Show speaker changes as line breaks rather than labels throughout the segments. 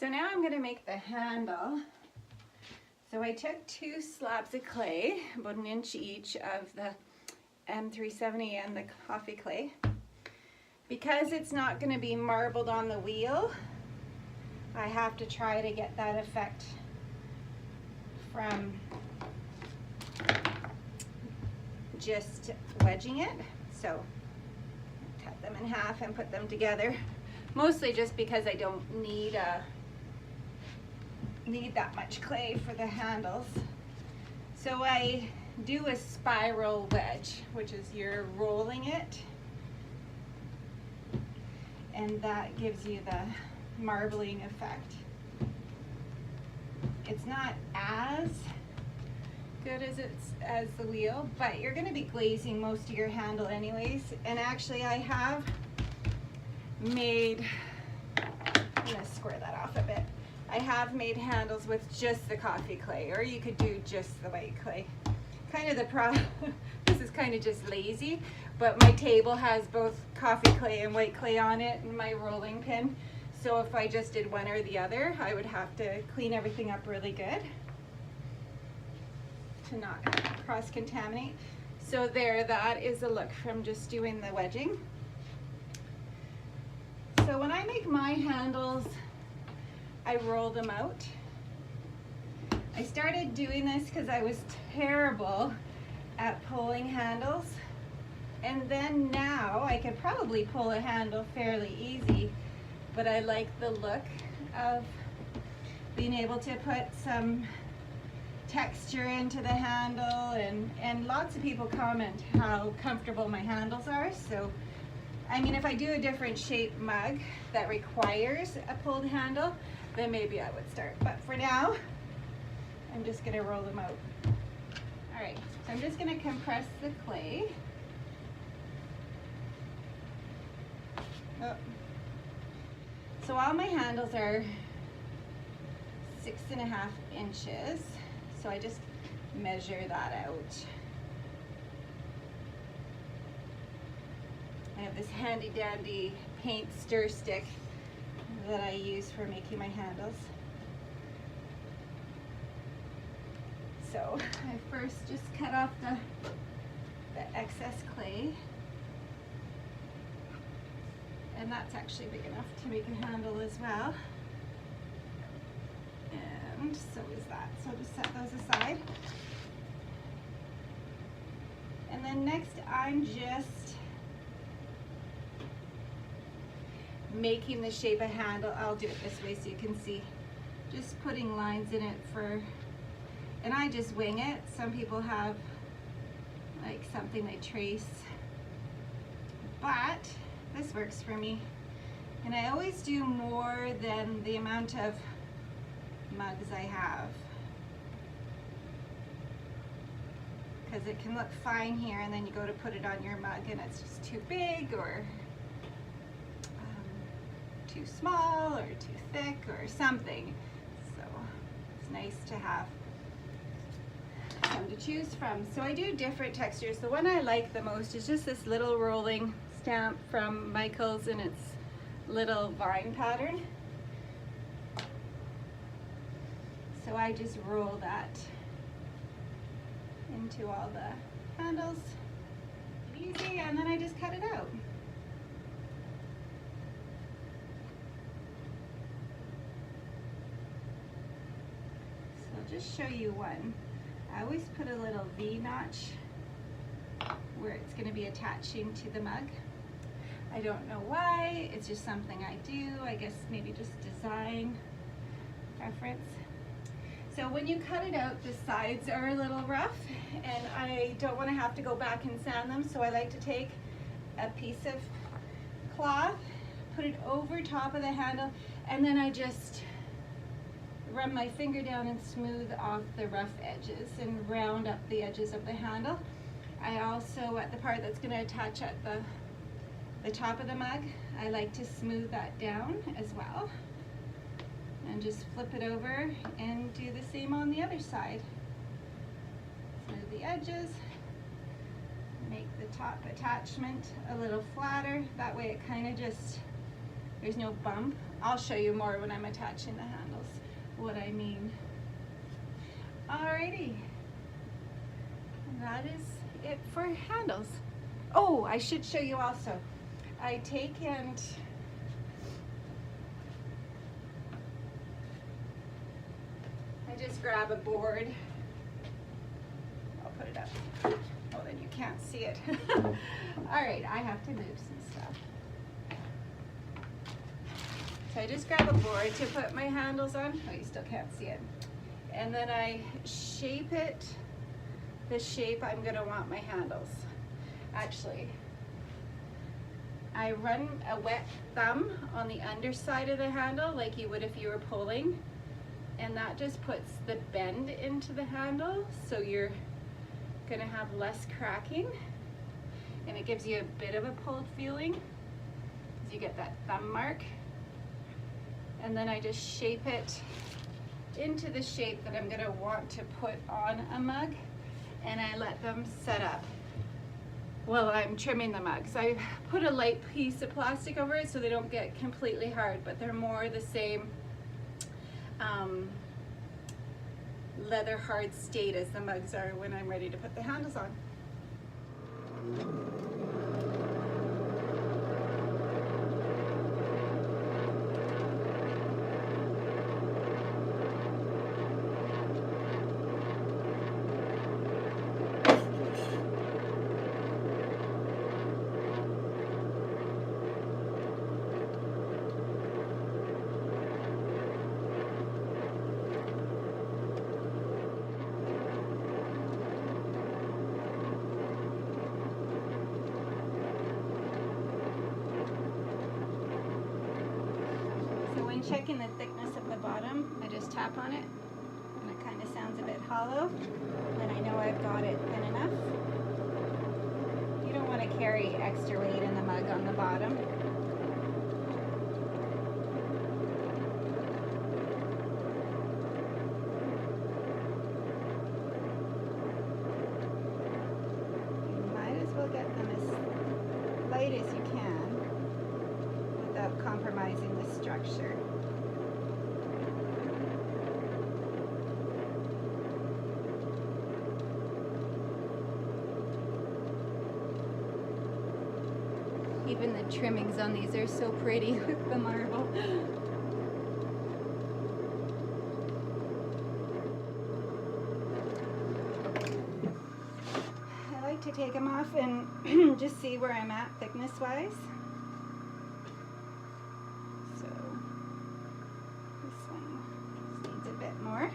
So now I'm going to make the handle. So I took 2 slabs of clay, about 1 inch each of the M370 and the coffee clay. Because it's not going to be marbled on the wheel, I have to try to get that effect from just wedging it. So cut them in half and put them together, mostly just because I don't need that much clay for the handles. So I do a spiral wedge, which is you're rolling it, and that gives you the marbling effect. It's not as good as the wheel, but you're going to be glazing most of your handle anyways. And actually I have made, I'm going to square that off a bit. I have made handles with just the coffee clay, or you could do just the white clay. Kind of this is kind of just lazy, but my table has both coffee clay and white clay on it and my rolling pin. So if I just did one or the other, I would have to clean everything up really good to not cross-contaminate. So there, that is a look from just doing the wedging. So when I make my handles, I roll them out. I started doing this because I was terrible at pulling handles, and then now I could probably pull a handle fairly easy, but I like the look of being able to put some texture into the handle, and lots of people comment how comfortable my handles are. So I mean, if I do a different shape mug that requires a pulled handle, then maybe I would start, but for now I'm just going to roll them out. Alright, so I'm just going to compress the clay. Oh. So all my handles are 6.5 inches, so I just measure that out. I have this handy dandy paint stir stick that I use for making my handles. So I first just cut off the excess clay, and that's actually big enough to make a handle as well, and so is that. So just set those aside, and then next I'm just making the shape of handle. I'll do it this way so you can see, just putting lines in it and I just wing it. Some people have like something they trace, but this works for me. And I always do more than the amount of mugs I have, because it can look fine here and then you go to put it on your mug and it's just too big or too small or too thick or something. So it's nice to have some to choose from. So I do different textures. The one I like the most is just this little rolling stamp from Michael's in its little vine pattern. So I just roll that into all the handles. Easy, and then I just cut it out. Just show you one. I always put a little V notch where it's going to be attaching to the mug. I don't know why, it's just something I do. I guess maybe just design preference. So when you cut it out, the sides are a little rough and I don't want to have to go back and sand them, so I like to take a piece of cloth, put it over top of the handle, and then I just run my finger down and smooth off the rough edges and round up the edges of the handle. I also, at the part that's going to attach at the top of the mug, I like to smooth that down as well. And just flip it over and do the same on the other side. Smooth the edges, make the top attachment a little flatter. That way it kind of just, there's no bump I'll show you more when I'm attaching the handles, what I mean. Alrighty, that is it for handles. Oh, I should show you also. I take and I just grab a board. I'll put it up. Oh, then you can't see it. Alright, I have to move some stuff. So I just grab a board to put my handles on. Oh, you still can't see it. And then I shape it the shape I'm going to want my handles. Actually, I run a wet thumb on the underside of the handle like you would if you were pulling, and that just puts the bend into the handle, so you're going to have less cracking, and it gives you a bit of a pulled feeling because you get that thumb mark. And then I just shape it into the shape that I'm going to want to put on a mug, and I let them set up while I'm trimming the mugs. I put a light piece of plastic over it so they don't get completely hard, but they're more the same leather hard state as the mugs are when I'm ready to put the handles on. Checking the thickness of the bottom, I just tap on it and it kind of sounds a bit hollow. Then I know I've got it thin enough. You don't want to carry extra weight in the mug on the bottom. You might as well get them as light as you can without compromising the structure. Even the trimmings on these are so pretty with the marble. I like to take them off and just see where I'm at thickness-wise. So this one needs a bit more.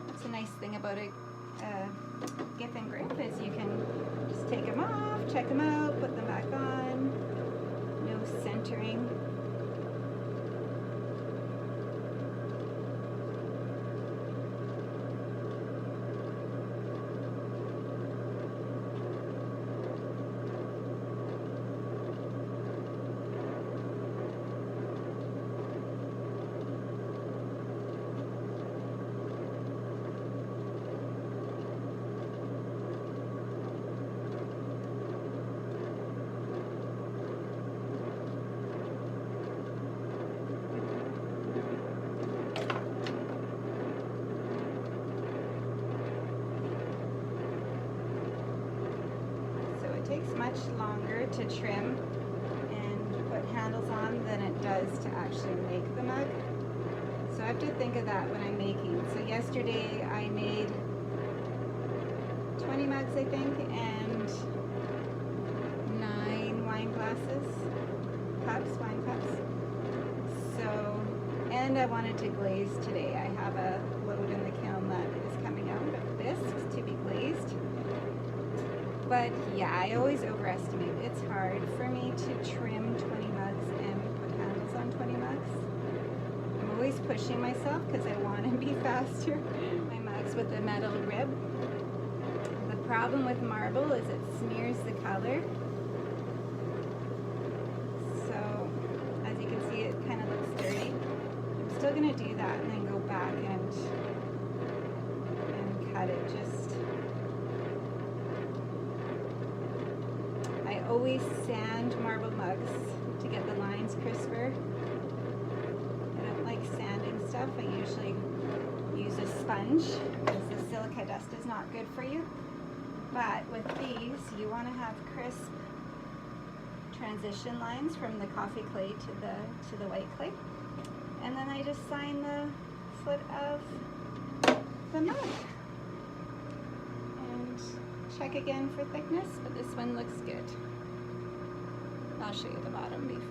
That's a nice thing about a Giffen grip is you can just take them off, check them out, put them back on. No centering. Takes much longer to trim and put handles on than it does to actually make the mug. So I have to think of that when I'm making. So yesterday I made 20 mugs, I think, and 9 wine glasses, wine cups. So, and I wanted to glaze today. I have a load in the kiln that is coming out of bisques to be glazed. But yeah, I always overestimate. It's hard for me to trim 20 mugs and put handles on 20 mugs. I'm always pushing myself because I want to be faster. My mugs with the metal rib. The problem with marble is it smears the color. So as you can see, it kind of looks dirty. I'm still going to do that and then go back and cut it just. I always sand marble mugs to to get the lines crisper. I don't like sanding stuff. I usually use a sponge because the silica dust is not good for you. But with these, you want to have crisp transition lines from the coffee clay to the white clay. And then I just sign the foot of the mug. And check again for thickness, but this one looks good. I'll show you the bottom before.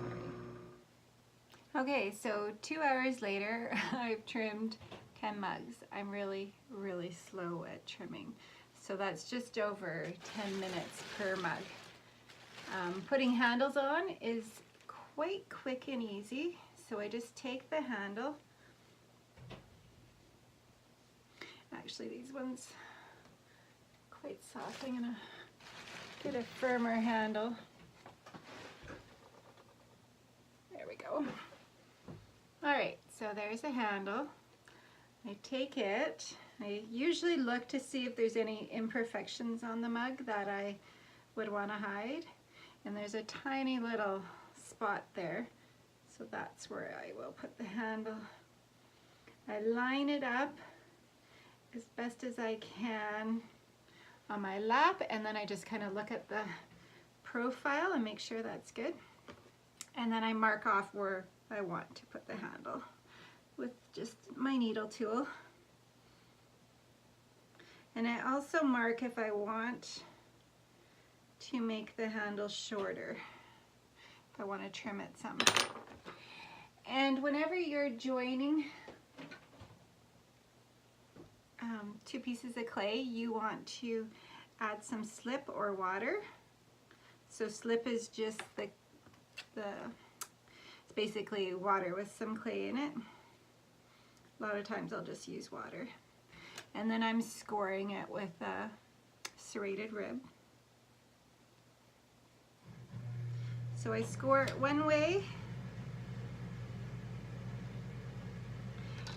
Okay, so 2 hours later, I've trimmed 10 mugs. I'm really, really slow at trimming. So that's just over 10 minutes per mug. Putting handles on is quite quick and easy. So I just take the handle. Actually, these ones quite soft. I'm gonna get a firmer handle. There we go. All right, so there's a handle. I take it. I usually look to see if there's any imperfections on the mug that I would want to hide. And there's a tiny little spot there. So that's where I will put the handle. I line it up as best as I can on my lap, and then I just kind of look at the profile and make sure that's good. And then I mark off where I want to put the handle with just my needle tool. And I also mark if I want to make the handle shorter, if I want to trim it some. And whenever you're joining two pieces of clay, you want to add some slip or water. So slip is just it's basically water with some clay in it. A lot of times I'll just use water. And then I'm scoring it with a serrated rib. So I score it one way,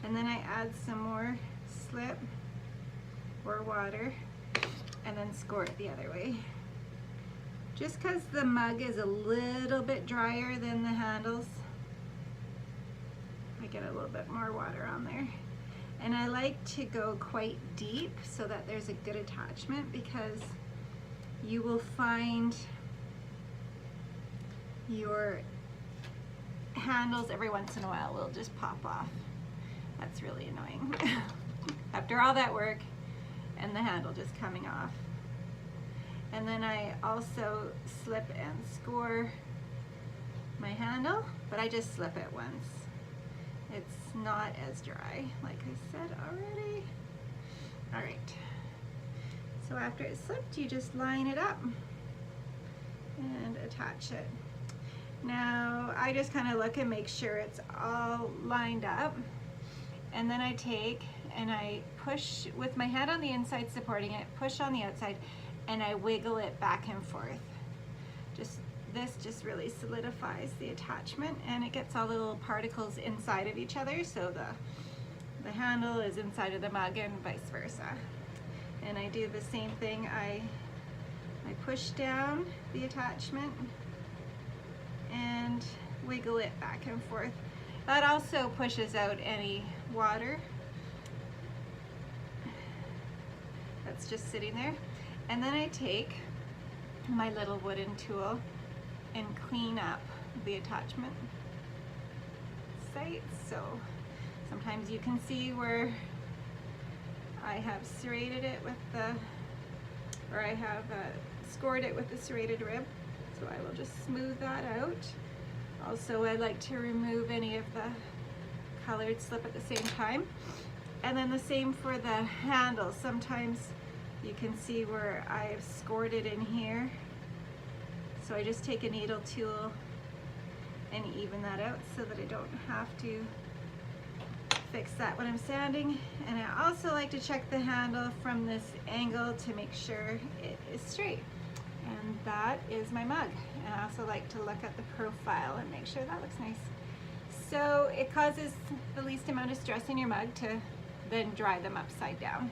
and then I add some more slip or water, and then score it the other way. Just because the mug is a little bit drier than the handles, I get a little bit more water on there. And I like to go quite deep so that there's a good attachment, because you will find your handles every once in a while will just pop off. That's really annoying. After all that work and the handle just coming off. And then I also slip and score my handle, but I just slip it once. It's not as dry, like I said already. All right, so after it's slipped, you just line it up and attach it. Now, I just kind of look and make sure it's all lined up, and then I take and I push with my hand on the inside supporting it, push on the outside, and I wiggle it back and forth. This just really solidifies the attachment, and it gets all the little particles inside of each other, so the handle is inside of the mug and vice versa. And I do the same thing. I push down the attachment and wiggle it back and forth. That also pushes out any water that's just sitting there. And then I take my little wooden tool and clean up the attachment sites. So sometimes you can see where I have serrated it with or I have scored it with the serrated rib. So I will just smooth that out. Also, I like to remove any of the colored slip at the same time. And then the same for the handle. Sometimes you can see where I've scored it in here. So I just take a needle tool and even that out so that I don't have to fix that when I'm sanding. And I also like to check the handle from this angle to make sure it is straight. And that is my mug. And I also like to look at the profile and make sure that looks nice. So it causes the least amount of stress in your mug to then dry them upside down.